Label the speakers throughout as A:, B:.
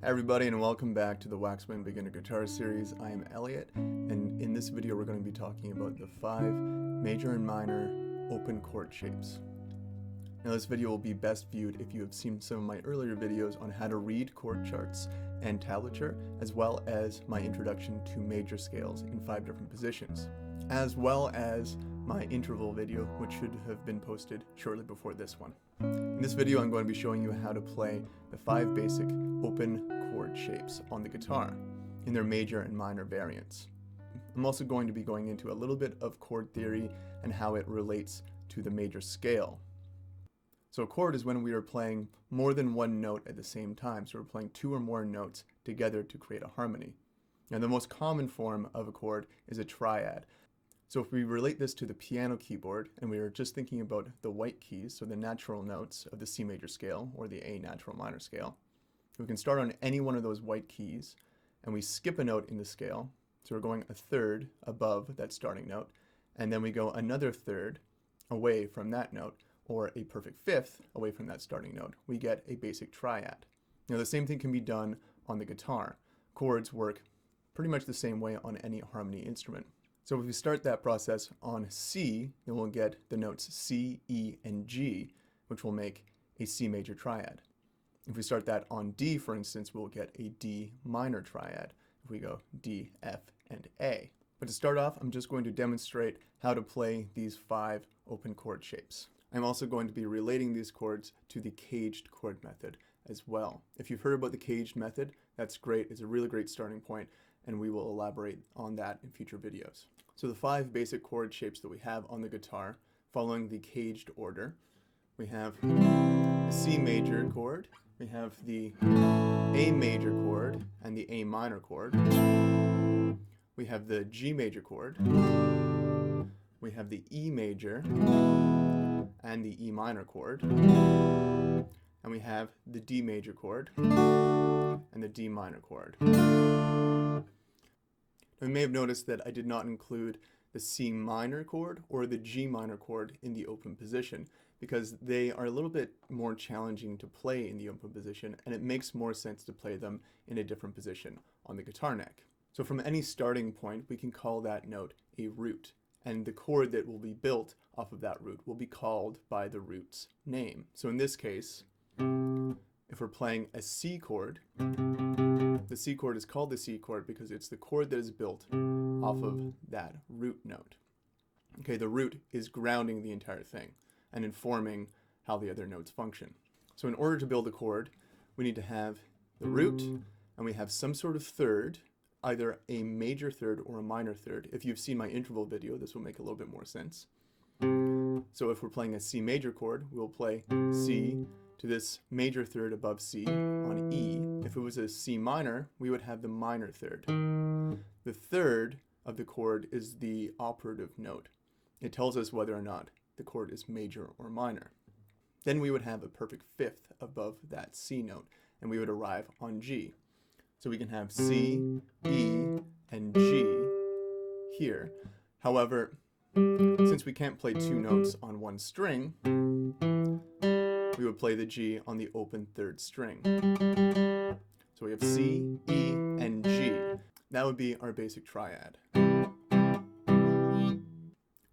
A: Hi everybody, and welcome back to the Waxman Beginner Guitar Series. I am Elliot, and in this video we're going to be talking about the 5 major and minor open chord shapes. Now this video will be best viewed if you have seen some of my earlier videos on how to read chord charts and tablature, as well as my introduction to major scales in 5 different positions, as well as my interval video, which should have been posted shortly before this one. In this video I'm going to be showing you how to play the 5 basic open chord shapes on the guitar in their major and minor variants. I'm also going to be going into a little bit of chord theory and how it relates to the major scale. So a chord is when we are playing more than one note at the same time, so we're playing 2 or more notes together to create a harmony. Now the most common form of a chord is a triad. So if we relate this to the piano keyboard and we are just thinking about the white keys, so the natural notes of the C major scale or the A natural minor scale, we can start on any one of those white keys and we skip a note in the scale. So we're going a third above that starting note, and then we go another third away from that note, or a perfect fifth away from that starting note. We get a basic triad. Now the same thing can be done on the guitar. Chords work pretty much the same way on any harmony instrument. So if we start that process on C, then we'll get the notes C, E, and G, which will make a C major triad. If we start that on D, for instance, we'll get a D minor triad if we go D, F, and A. But to start off, I'm just going to demonstrate how to play these 5 open chord shapes. I'm also going to be relating these chords to the caged chord method as well. If you've heard about the caged method, that's great. It's a really great starting point, and we will elaborate on that in future videos. So the 5 basic chord shapes that we have on the guitar, following the caged order, we have the C major chord, we have the A major chord and the A minor chord, we have the G major chord, we have the E major and the E minor chord, and we have the D major chord and the D minor chord. Now, you may have noticed that I did not include the C minor chord or the G minor chord in the open position, because they are a little bit more challenging to play in the open position, and it makes more sense to play them in a different position on the guitar neck. So from any starting point, we can call that note a root, and the chord that will be built off of that root will be called by the root's name. So in this case, if we're playing a C chord, the C chord is called the C chord because it's the chord that is built off of that root note. Okay, the root is grounding the entire thing and informing how the other notes function. So in order to build a chord, we need to have the root, and we have some sort of third, either a major third or a minor third. If you've seen my interval video, this will make a little bit more sense. So if we're playing a C major chord, we'll play C to this major third above C on E. If it was a C minor, we would have the minor third. The third of the chord is the operative note. It tells us whether or not the chord is major or minor. Then we would have a perfect fifth above that C note, and we would arrive on G. So we can have C, E, and G here. However, since we can't play 2 notes on one string, we would play the G on the open third string. So we have C, E, and G. That would be our basic triad.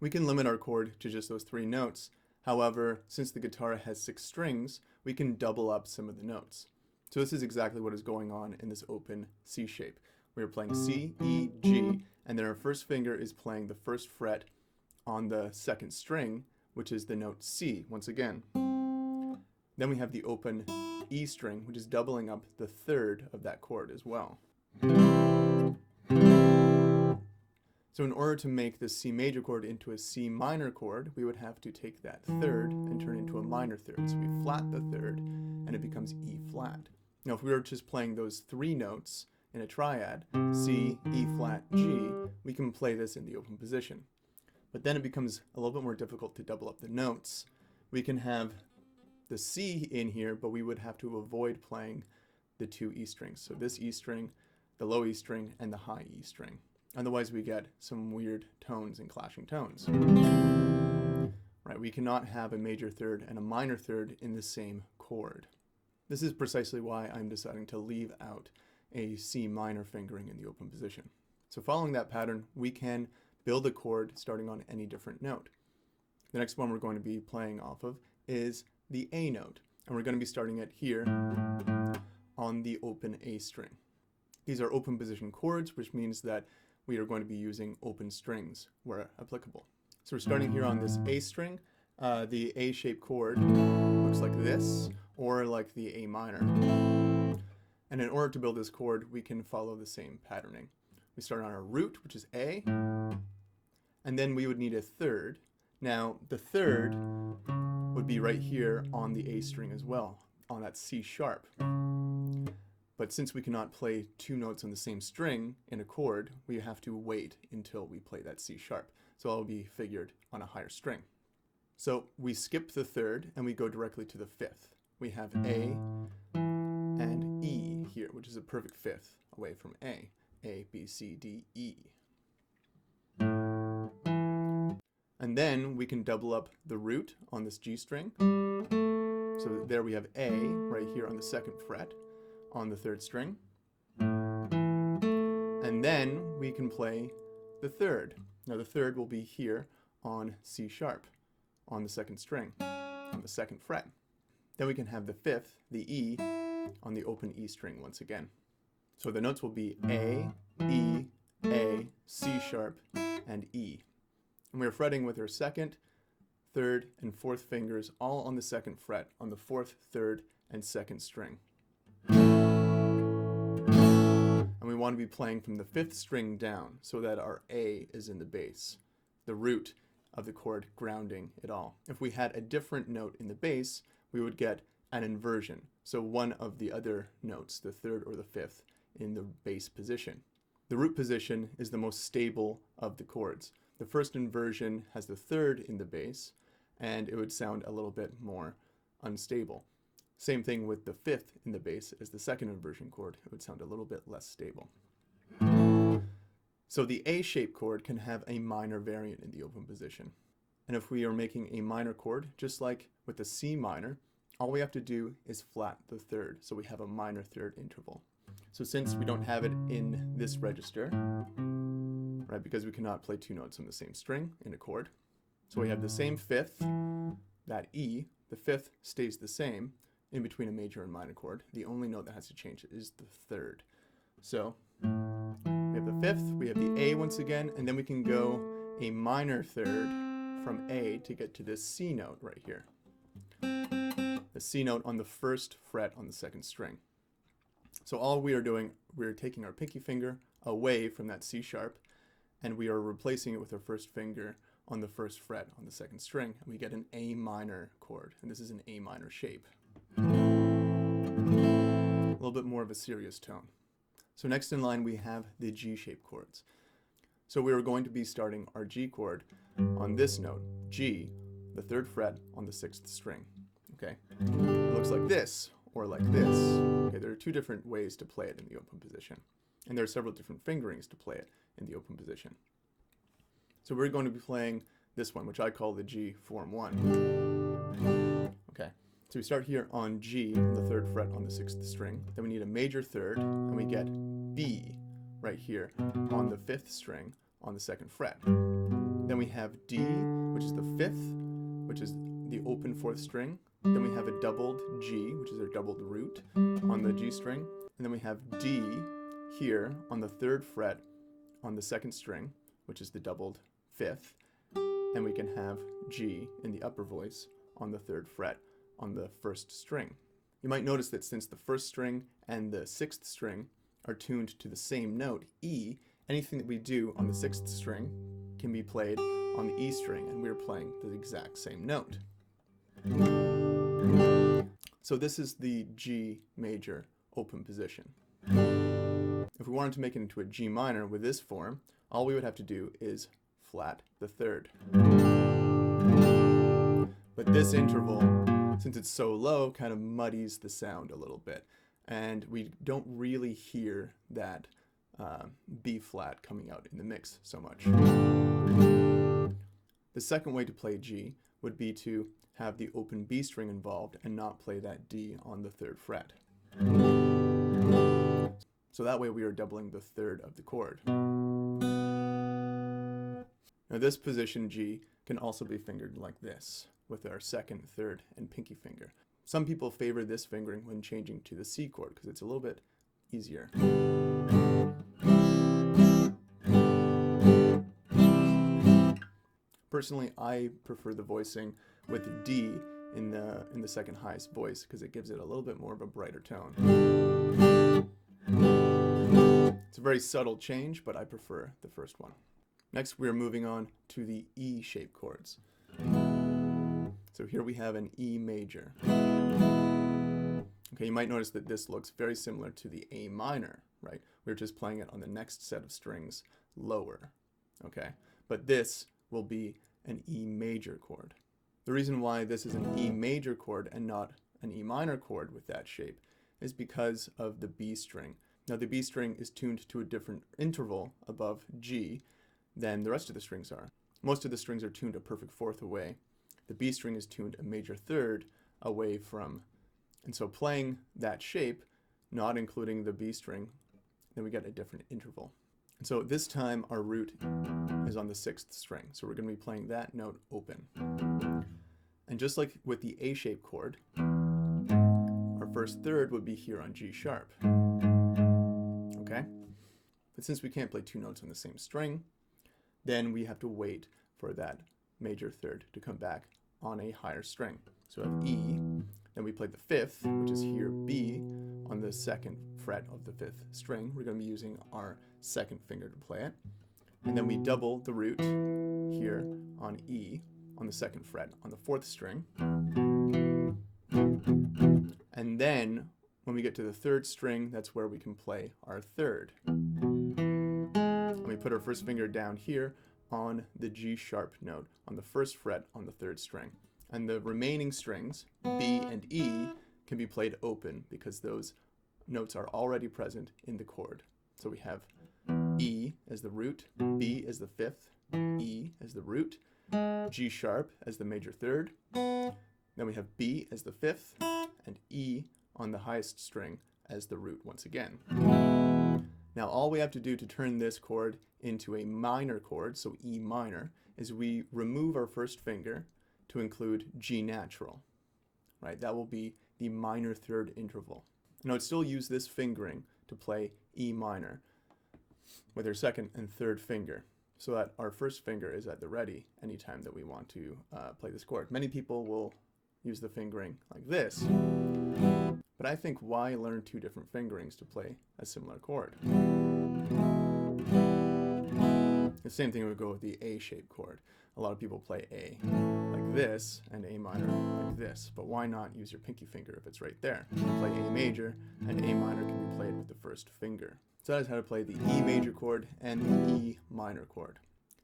A: We can limit our chord to just those 3 notes. However, since the guitar has 6 strings, we can double up some of the notes. So this is exactly what is going on in this open C shape. We are playing C, E, G, and then our first finger is playing the first fret on the second string, which is the note C, once again. Then we have the open E string, which is doubling up the third of that chord as well. So in order to make the C major chord into a C minor chord, we would have to take that third and turn it into a minor third. So we flat the third, and it becomes E flat. Now if we were just playing those 3 notes in a triad, C, E flat, G, we can play this in the open position. But then it becomes a little bit more difficult to double up the notes. We can have the C in here, but we would have to avoid playing the 2 E strings. So this E string, the low E string, and the high E string. Otherwise we get some weird tones and clashing tones. Right, we cannot have a major third and a minor third in the same chord. This is precisely why I'm deciding to leave out a C minor fingering in the open position. So following that pattern, we can build a chord starting on any different note. The next one we're going to be playing off of is the A note, and we're going to be starting it here on the open A string. These are open position chords, which means that we are going to be using open strings where applicable. So we're starting here on this A string. The A-shaped chord looks like this, or like the A minor. And in order to build this chord, we can follow the same patterning. We start on our root, which is A, and then we would need a third. Now, the third would be right here on the A string as well, on that C sharp. But since we cannot play two notes on the same string in a chord, we have to wait until we play that C sharp. So it'll be figured on a higher string. So we skip the third and we go directly to the fifth. We have A and E here, which is a perfect fifth away from A. A, B, C, D, E. And then we can double up the root on this G string. So there we have A right here on the second fret on the third string. And then we can play the third. Now the third will be here on C sharp on the second string, on the second fret. Then we can have the fifth, the E, on the open E string once again. So the notes will be A, E, A, C sharp, and E. And we're fretting with our second, third, and fourth fingers all on the second fret, on the fourth, third, and second string. And we want to be playing from the fifth string down so that our A is in the bass, the root of the chord grounding it all. If we had a different note in the bass, we would get an inversion. So one of the other notes, the third or the fifth, in the bass position. The root position is the most stable of the chords. The first inversion has the third in the bass, and it would sound a little bit more unstable. Same thing with the fifth in the bass as the second inversion chord. It would sound a little bit less stable. So the A-shaped chord can have a minor variant in the open position. And if we are making a minor chord, just like with the C minor, all we have to do is flat the third. So we have a minor third interval. So since we don't have it in this register, right, because we cannot play two notes on the same string in a chord, so we have the same fifth, that E, the fifth stays the same in between a major and minor chord. The only note that has to change is the third. So we have the fifth, we have the A once again, and then we can go a minor third from A to get to this C note right here. The C note on the first fret on the second string. So all we are doing, we're taking our pinky finger away from that C sharp, and we are replacing it with our first finger on the first fret on the second string, and we get an A minor chord, and this is an A minor shape. A little bit more of a serious tone. So next in line we have the G-shaped chords. So we are going to be starting our G chord on this note, G, the third fret on the sixth string. Okay, it looks like this or like this. Okay, there are two different ways to play it in the open position, and there are several different fingerings to play it in the open position. So we're going to be playing this one, which I call the G form 1. Okay, so we start here on G, the third fret on the sixth string. Then we need a major third, and we get B right here on the fifth string on the second fret. Then we have D, which is the fifth, which is the open fourth string. Then we have a doubled G, which is our doubled root on the G string. And then we have D here on the third fret on the second string, which is the doubled fifth. And we can have G in the upper voice on the third fret on the first string. You might notice that since the first string and the sixth string are tuned to the same note, E, anything that we do on the sixth string can be played on the E string, and we're playing the exact same note. So this is the G major open position. If we wanted to make it into a G minor with this form, all we would have to do is flat the third. But this interval, since it's so low, kind of muddies the sound a little bit, and we don't really hear that B flat coming out in the mix so much. The second way to play G would be to have the open B string involved and not play that D on the 3rd fret. So that way we are doubling the 3rd of the chord. Now this position G can also be fingered like this, with our 2nd, 3rd, and pinky finger. Some people favor this fingering when changing to the C chord because it's a little bit easier. Personally, I prefer the voicing with D in the second highest voice because it gives it a little bit more of a brighter tone. It's a very subtle change, but I prefer the first one. Next, we are moving on to the E-shaped chords. So here we have an E major. Okay, you might notice that this looks very similar to the A minor, right? We're just playing it on the next set of strings lower, okay? But this will be an E major chord. The reason why this is an E major chord and not an E minor chord with that shape is because of the B string. Now the B string is tuned to a different interval above G than the rest of the strings are. Most of the strings are tuned a perfect fourth away. The B string is tuned a major third away from. And so playing that shape, not including the B string, then we get a different interval. And so this time our root is on the 6th string. So we're going to be playing that note open. And just like with the A-shaped chord, our first third would be here on G sharp. Okay? But since we can't play two notes on the same string, then we have to wait for that major third to come back on a higher string. So we have E, then we play the 5th, which is here B, on the 2nd fret of the 5th string. We're going to be using our 2nd finger to play it. And then we double the root here on E on the 2nd fret on the 4th string. And then when we get to the 3rd string, that's where we can play our 3rd. And we put our first finger down here on the G sharp note on the 1st fret on the 3rd string. And the remaining strings, B and E, can be played open because those notes are already present in the chord. So we have E as the root, B as the 5th, E as the root, G sharp as the major third, then we have B as the 5th, and E on the highest string as the root once again. Now all we have to do to turn this chord into a minor chord, so E minor, is we remove our first finger to include G natural, right? That will be the minor third interval. Now I'd still use this fingering to play E minor with our 2nd and 3rd finger, so that our first finger is at the ready anytime that we want to play this chord. Many people will use the fingering like this, but I think why learn two different fingerings to play a similar chord? The same thing would go with the A-shaped chord. A lot of people play A like this and A minor like this, but why not use your pinky finger if it's right there? You can play A major, and A minor can be played with the first finger. So that is how to play the E major chord and the E minor chord.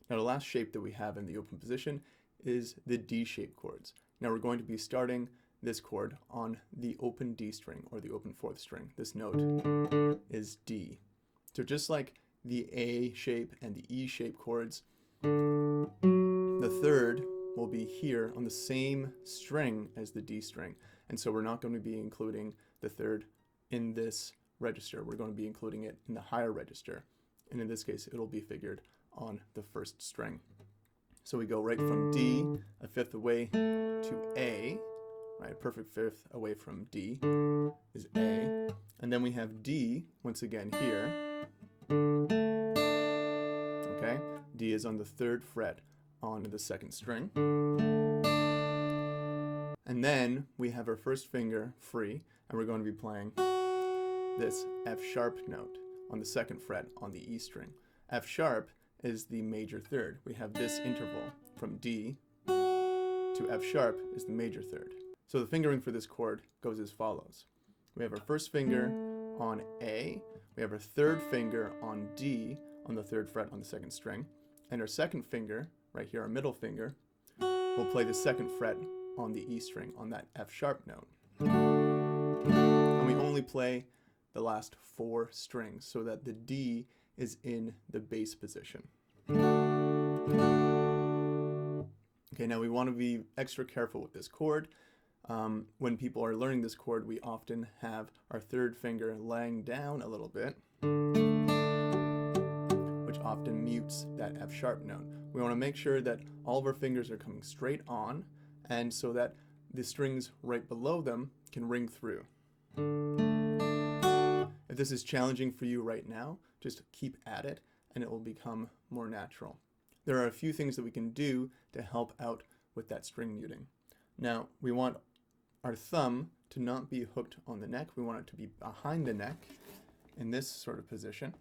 A: Now the last shape that we have in the open position is the D-shaped chords. Now we're going to be starting this chord on the open D string, or the open 4th string. This note is D. So just like the A shape and the E shape chords, the 3rd will be here on the same string as the D string. And so we're not going to be including the 3rd in this register. We're going to be including it in the higher register. And in this case, it'll be figured on the 1st string. So we go right from D, a 5th away, to A, right? A perfect 5th away from D is A. And then we have D, once again here. Okay? D is on the 3rd fret on the 2nd string. And then we have our first finger free, and we're going to be playing this F sharp note on the 2nd fret on the E string. F sharp is the major third. We have this interval from D to F sharp is the major third. So the fingering for this chord goes as follows. We have our first finger on A, we have our 3rd finger on D on the 3rd fret on the 2nd string, and our 2nd finger, right here, our middle finger, will play the 2nd fret on the E string on that F sharp note. And we only play the last 4 strings so that the D is in the bass position. Okay, now we want to be extra careful with this chord. When people are learning this chord, we often have our third finger laying down a little bit, which often mutes that F sharp note. We want to make sure that all of our fingers are coming straight on, and so that the strings right below them can ring through. If this is challenging for you right now, just keep at it and it will become more natural. There are a few things that we can do to help out with that string muting. Now, we want our thumb to not be hooked on the neck. We want it to be behind the neck in this sort of position.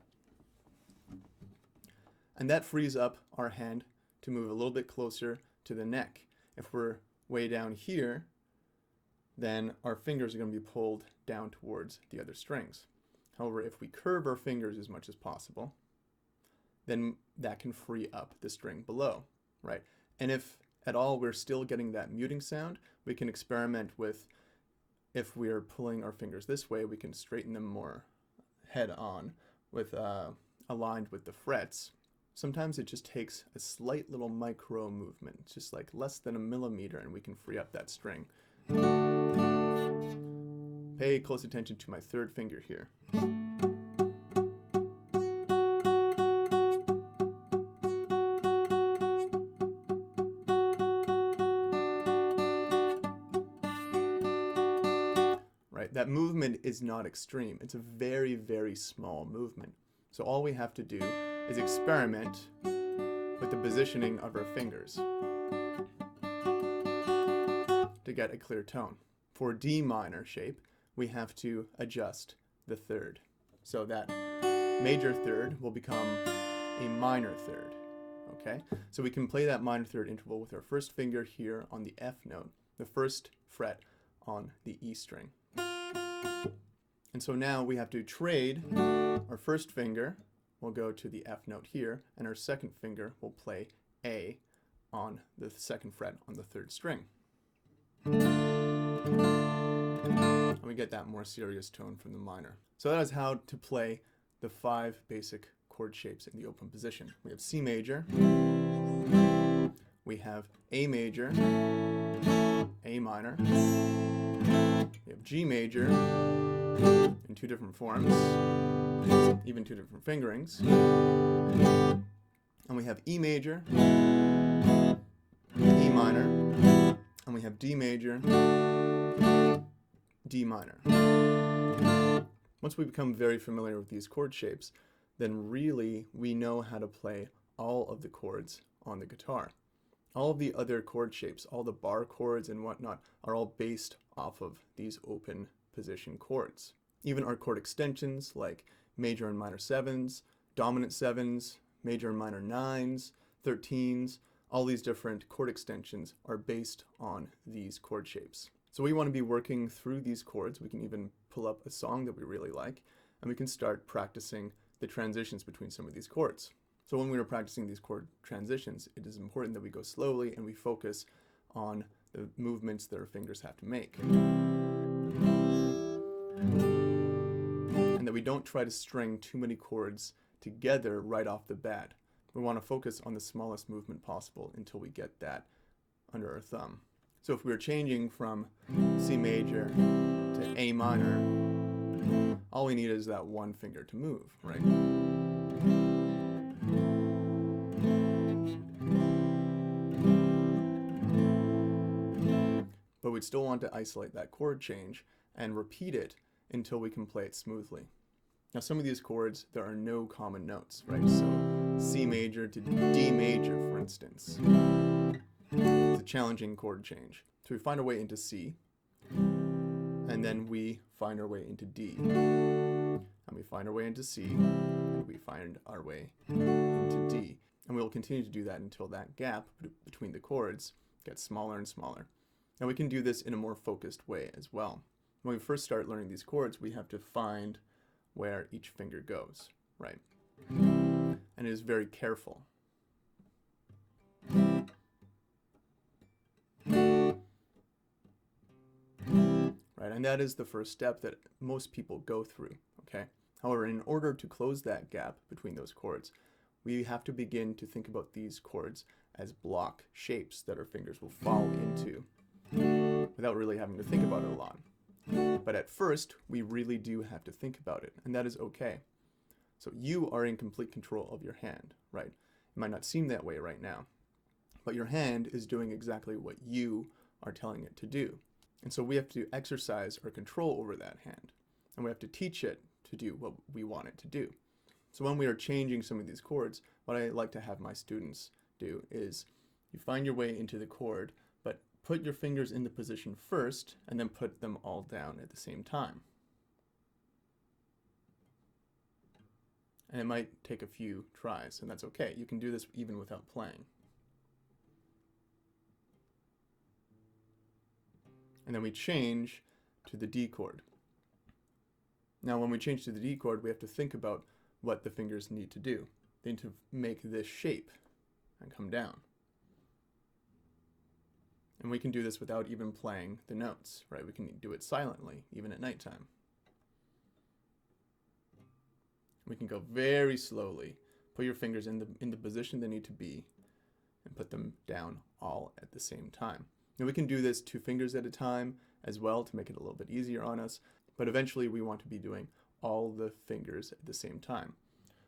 A: And that frees up our hand to move a little bit closer to the neck. If we're way down here, then our fingers are going to be pulled down towards the other strings. However, if we curve our fingers as much as possible, then that can free up the string below, right? And if at all we're still getting that muting sound, we can experiment with, if we're pulling our fingers this way, we can straighten them more head on with aligned with the frets. Sometimes it just takes a slight little micro movement, just like less than a millimeter, and we can free up that string. Pay close attention to my third finger here. Right, that movement is not extreme. It's a very, very small movement. So all we have to do is experiment with the positioning of our fingers to get a clear tone. For D minor shape, we have to adjust the third. So that major third will become a minor third. Okay? So we can play that minor third interval with our first finger here on the F note, the first fret on the E string. And so now we have to trade. Our first finger will go to the F note here, and our second finger will play A on the second fret on the third string. And we get that more serious tone from the minor. So that is how to play the 5 basic chord shapes in the open position. We have C major, we have A major, A minor, we have G major in 2 different forms, even 2 different fingerings, and we have E major, E minor, and we have D major, D minor. Once we become very familiar with these chord shapes, then really we know how to play all of the chords on the guitar. All of the other chord shapes, all the bar chords and whatnot, are all based off of these open position chords. Even our chord extensions like major and minor 7s, dominant 7s, major and minor 9s, 13s, all these different chord extensions are based on these chord shapes. So we want to be working through these chords. We can even pull up a song that we really like, and we can start practicing the transitions between some of these chords. So when we are practicing these chord transitions, it is important that we go slowly and we focus on the movements that our fingers have to make. And that we don't try to string too many chords together right off the bat. We want to focus on the smallest movement possible until we get that under our thumb. So if we were changing from C major to A minor, all we need is that one finger to move, right? But we'd still want to isolate that chord change and repeat it until we can play it smoothly. Now some of these chords, there are no common notes, right? So C major to D major, for instance. It's a challenging chord change. So we find our way into C, and then we find our way into D. And we find our way into C, and we find our way into D. And we'll continue to do that until that gap between the chords gets smaller and smaller. Now we can do this in a more focused way as well. When we first start learning these chords, we have to find where each finger goes, right? And it is very careful. Right, and that is the first step that most people go through, okay? However, in order to close that gap between those chords, we have to begin to think about these chords as block shapes that our fingers will fall into without really having to think about it a lot. But at first, we really do have to think about it, and that is okay. So you are in complete control of your hand, right? It might not seem that way right now, but your hand is doing exactly what you are telling it to do. And so we have to exercise our control over that hand, and we have to teach it to do what we want it to do. So when we are changing some of these chords, what I like to have my students do is you find your way into the chord, but put your fingers in the position first and then put them all down at the same time. And it might take a few tries, and that's okay. You can do this even without playing. And then we change to the D chord. Now when we change to the D chord, we have to think about what the fingers need to do. They need to make this shape and come down. And we can do this without even playing the notes, right? We can do it silently, even at nighttime. We can go very slowly. Put your fingers in the position they need to be and put them down all at the same time. Now we can do this 2 fingers at a time as well to make it a little bit easier on us, but eventually we want to be doing all the fingers at the same time.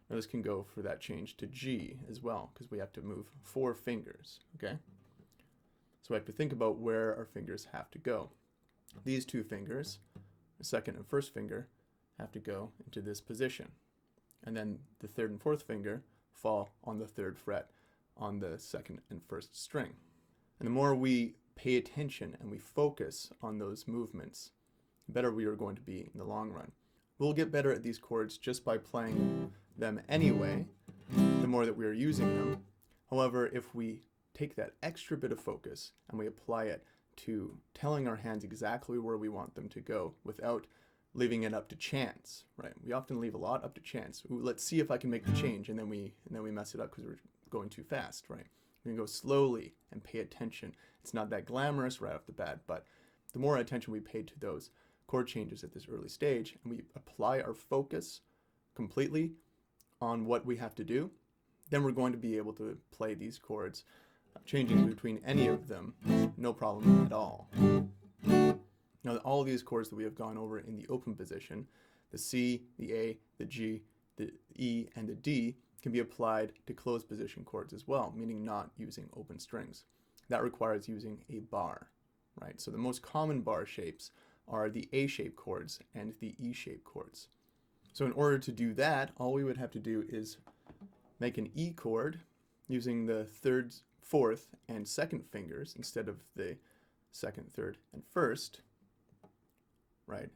A: Now this can go for that change to G as well, because we have to move 4 fingers, okay? So we have to think about where our fingers have to go. These 2 fingers, the second and first finger, have to go into this position. And then the third and fourth finger fall on the 3rd fret on the 2nd and 1st string. And the more we pay attention and we focus on those movements, the better we are going to be in the long run. We'll get better at these chords just by playing them anyway, the more that we are using them. However, if we take that extra bit of focus and we apply it to telling our hands exactly where we want them to go without leaving it up to chance, right? We often leave a lot up to chance. Ooh, let's see if I can make the change, and then we mess it up because we're going too fast, right? We can go slowly and pay attention. It's not that glamorous right off the bat, but the more attention we pay to those chord changes at this early stage, and we apply our focus completely on what we have to do, then we're going to be able to play these chords, changing between any of them, no problem at all. Now, all of these chords that we have gone over in the open position, the C, the A, the G, the E, and the D, can be applied to closed position chords as well, meaning not using open strings. That requires using a bar, right? So the most common bar shapes are the A-shape chords and the E-shape chords. So in order to do that, all we would have to do is make an E chord using the 3rd, 4th, and 2nd fingers instead of the 2nd, 3rd, and 1st, right?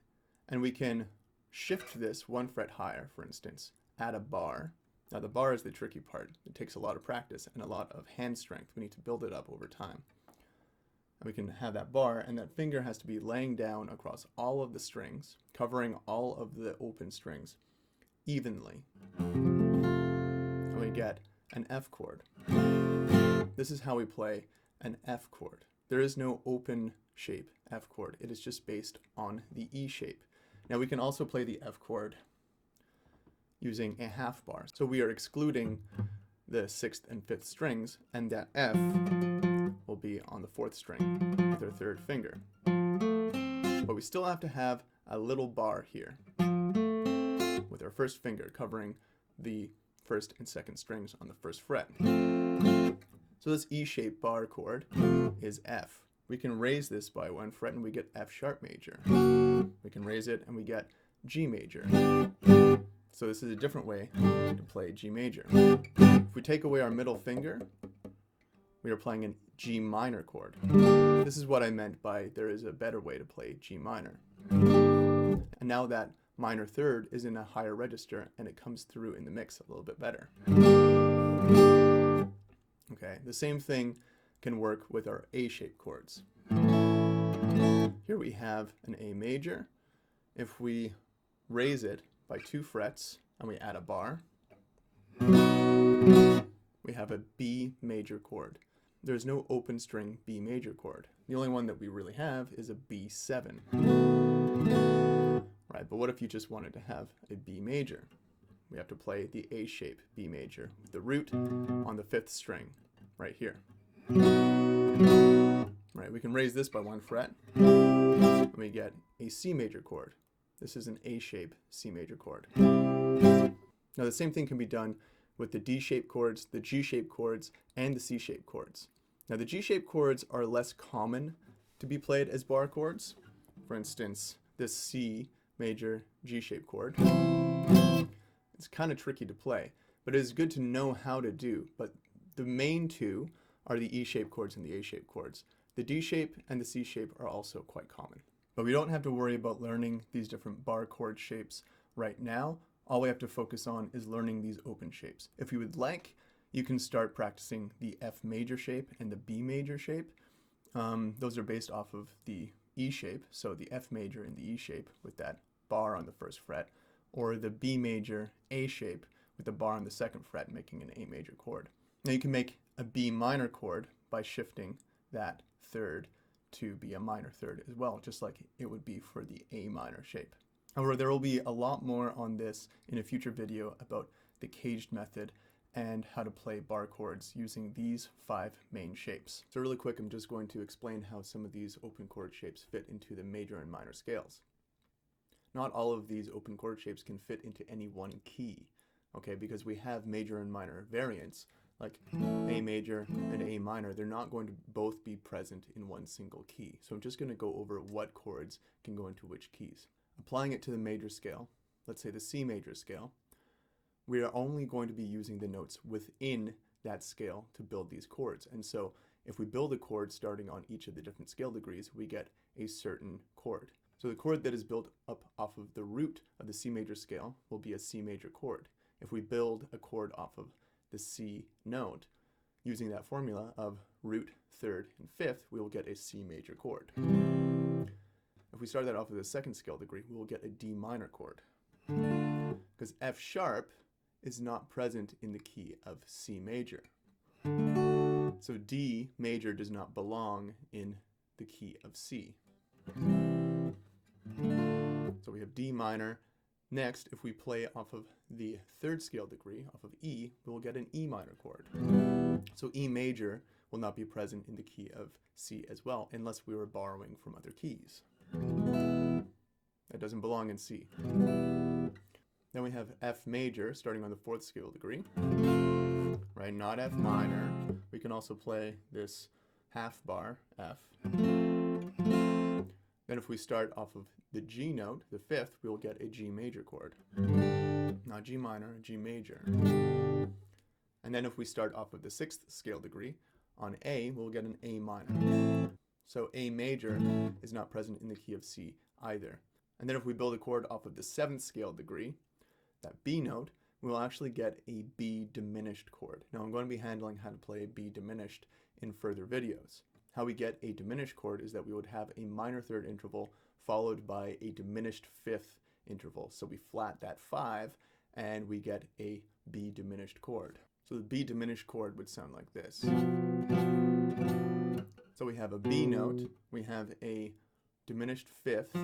A: And we can shift this 1 fret higher, for instance, add a bar. Now the bar is the tricky part. It takes a lot of practice and a lot of hand strength. We need to build it up over time. And we can have that bar, and that finger has to be laying down across all of the strings, covering all of the open strings evenly. And we get an F chord. This is how we play an F chord. There is no open shape F chord. It is just based on the E shape. Now we can also play the F chord using a half bar. So we are excluding the 6th and 5th strings, and that F will be on the 4th string with our 3rd finger. But we still have to have a little bar here with our 1st finger covering the 1st and 2nd strings on the 1st fret. So this E-shaped bar chord is F. We can raise this by 1 fret and we get F sharp major. We can raise it and we get G major. So this is a different way to play G major. If we take away our middle finger, we are playing an G minor chord. This is what I meant by there is a better way to play G minor. And now that minor 3rd is in a higher register and it comes through in the mix a little bit better. Okay, the same thing can work with our A-shaped chords. Here we have an A major. If we raise it by 2 frets and we add a bar, we have a B major chord. There's no open string B major chord. The only one that we really have is a B7. Right, but what if you just wanted to have a B major? We have to play the A shape B major with the root on the 5th string. right here. Right, we can raise this by 1 fret, and we get a C major chord. This is an A-shape C major chord. Now the same thing can be done with the D-shaped chords, the G-shaped chords, and the C-shaped chords. Now the G-shaped chords are less common to be played as bar chords. For instance, this C major G-shaped chord. It's kind of tricky to play, but it is good to know how to do. But the main two are the E-shaped chords and the A-shaped chords. The D-shape and the C-shape are also quite common. But we don't have to worry about learning these different bar chord shapes right now. All we have to focus on is learning these open shapes. If you would like, you can start practicing the F major shape and the B major shape. Those are based off of the E shape, so the F major and the E shape with that bar on the first fret, or the B major A shape with the bar on the second fret making an A major chord. Now you can make a B minor chord by shifting that third to be a minor third as well, just like it would be for the A minor shape. However, there will be a lot more on this in a future video about the caged method and how to play bar chords using these 5 main shapes. So really quick, I'm just going to explain how some of these open chord shapes fit into the major and minor scales. Not all of these open chord shapes can fit into any one key, okay, because we have major and minor variants, like A major and A minor. They're not going to both be present in one single key. So I'm just going to go over what chords can go into which keys. Applying it to the major scale, let's say the C major scale, we are only going to be using the notes within that scale to build these chords. And so if we build a chord starting on each of the different scale degrees, we get a certain chord. So the chord that is built up off of the root of the C major scale will be a C major chord. If we build a chord off of the C note, using that formula of root, third, and fifth, we will get a C major chord. If we start that off of the second scale degree, we will get a D minor chord. Because F sharp is not present in the key of C major. So D major does not belong in the key of C. So we have D minor. Next, if we play off of the third scale degree, off of E, we will get an E minor chord. So E major will not be present in the key of C as well, unless we were borrowing from other keys. That doesn't belong in C. Then we have F major, starting on the fourth scale degree, right? Not F minor. We can also play this half bar, F. Then if we start off of the G note, the fifth, we will get a G major chord. Not G minor, G major. And then if we start off of the sixth scale degree, on A, we'll get an A minor. So A major is not present in the key of C either. And then if we build a chord off of the seventh scale degree, that B note, we will actually get a B diminished chord. Now I'm going to be handling how to play a B diminished in further videos. How we get a diminished chord is that we would have a minor third interval followed by a diminished fifth interval. So we flat that 5 and we get a B diminished chord. So the B diminished chord would sound like this. So we have a B note, we have a diminished fifth,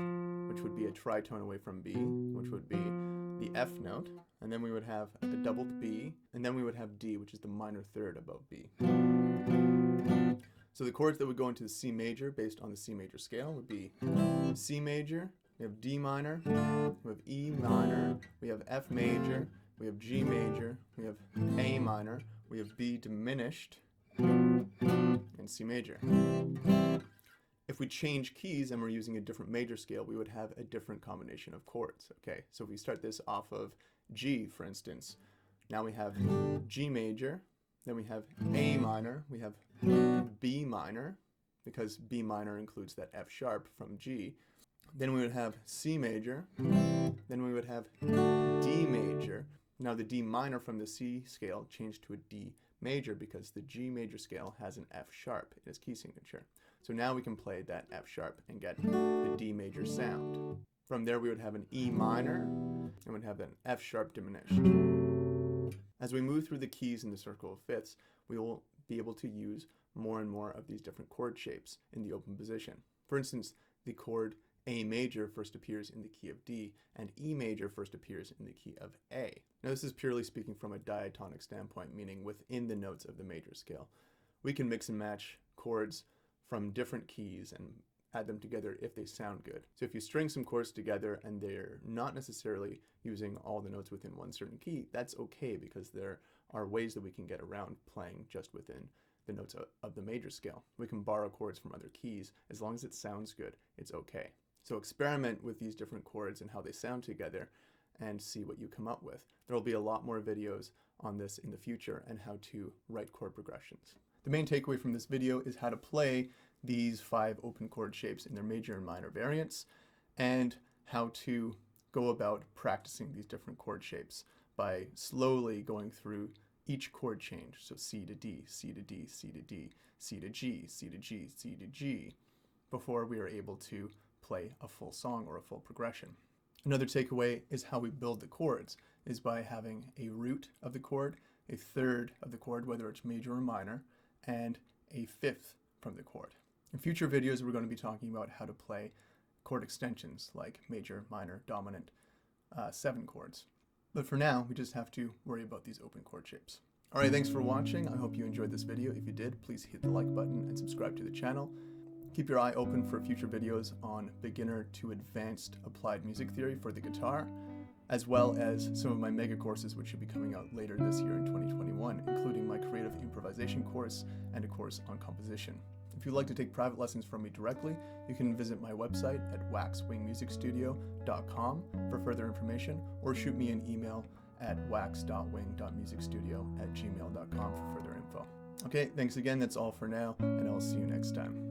A: which would be a tritone away from B, which would be the F note, and then we would have a doubled B, and then we would have D, which is the minor third above B. So the chords that would go into the C major based on the C major scale would be C major, we have D minor, we have E minor, we have F major, we have G major, we have A minor, we have B diminished, and C major. If we change keys and we're using a different major scale, we would have a different combination of chords. Okay, so if we start this off of G, for instance, now we have G major, then we have A minor, we have B minor, because B minor includes that F sharp from G. Then we would have C major, then we would have D major. Now the D minor from the C scale changed to a D major because the G major scale has an F sharp in its key signature. So now we can play that F sharp and get the D major sound. From there we would have an E minor and we'd have an F sharp diminished. As we move through the keys in the circle of fifths, we will be able to use more and more of these different chord shapes in the open position. For instance, the chord A major first appears in the key of D, and E major first appears in the key of A. Now this is purely speaking from a diatonic standpoint, meaning within the notes of the major scale. we can mix and match chords from different keys and add them together if they sound good. So if you string some chords together and they're not necessarily using all the notes within one certain key, that's okay, because there are ways that we can get around playing just within the notes of the major scale. We can borrow chords from other keys. As long as it sounds good, it's okay. So experiment with these different chords and how they sound together and see what you come up with. There will be a lot more videos on this in the future and how to write chord progressions. The main takeaway from this video is how to play these 5 open chord shapes in their major and minor variants, and how to go about practicing these different chord shapes by slowly going through each chord change. So C to D, C to D, C to D, C to G, C to G, C to G, before we are able to play a full song or a full progression. Another takeaway is how we build the chords is by having a root of the chord, a third of the chord, whether it's major or minor, and a fifth from the chord. In future videos, we're going to be talking about how to play chord extensions like major, minor, dominant, 7 chords. But for now, we just have to worry about these open chord shapes. All right, thanks for watching. I hope you enjoyed this video. If you did, please hit the like button and subscribe to the channel. Keep your eye open for future videos on beginner to advanced applied music theory for the guitar, as well as some of my mega courses which should be coming out later this year in 2021, including my creative improvisation course and a course on composition. If you'd like to take private lessons from me directly, you can visit my website at waxwingmusicstudio.com for further information, or shoot me an email at wax.wing.musicstudio@gmail.com for further info. Okay, thanks again. That's all for now, and I'll see you next time.